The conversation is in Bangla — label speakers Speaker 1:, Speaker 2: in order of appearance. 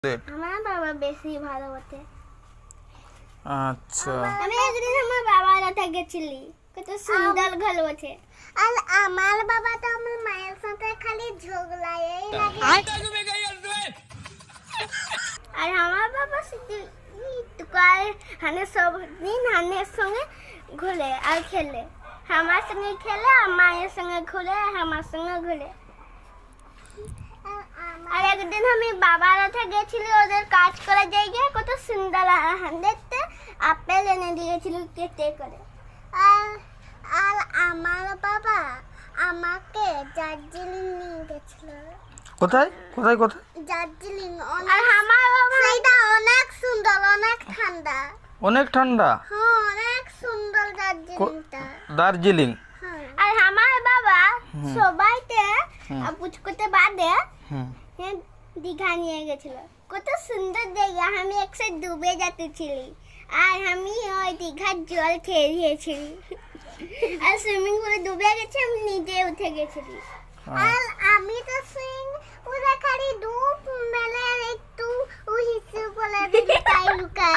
Speaker 1: আমার বাবা বেশি ভালো হতে।
Speaker 2: আচ্ছা
Speaker 1: আমি একদিন আমার বাবার সাথে গেছিলি, কত সুন্দর ঘর আছে। আর আমার বাবা তো আমার মায়ের সাথে খালি ঝগড়াই লাগে। আর আমার বাবা শুধু হানে সব দিন হানের সঙ্গে ঘুরে আর খেলে, আমার সঙ্গে খেলে আর মায়ের সঙ্গে ঘুরে আর আমার সঙ্গে ঘুরে। আর একদিন আমি বাবার সাথে গেছিলি ওদের কাজ করার জায়গায়, কত সুন্দর দেখতে আপেল এনে দিয়েছিল কেটে করে। আর আমার বাবা আমাকে দার্জিলিং নিয়ে গেছিল।
Speaker 2: কোথায় কোথায় কোথায়?
Speaker 1: দার্জিলিং। আর আমার বাবা সেটা অনেক সুন্দর, অনেক ঠান্ডা।
Speaker 2: অনেক ঠান্ডা?
Speaker 1: হ্যাঁ, অনেক সুন্দর দার্জিলিংটা।
Speaker 2: দার্জিলিং।
Speaker 1: আর আমার বাবা সবাইকে পুচকুতে বাদে দীঘা নিয়ে গেছিল, কত সুন্দর জায়গা। আমি একসাথে ডুবে যেতেছিলি আর আমি ওই দীঘার জল খেয়ে দিয়েছিলি। আর সুইমিং পুলে ডুবে গেছে, আমি নিজে উঠে গেছিলি। আর আমি তো সুইমিং পুলে খালি ডুব মেলে একটু হিসু বলে লুকাই লুকাই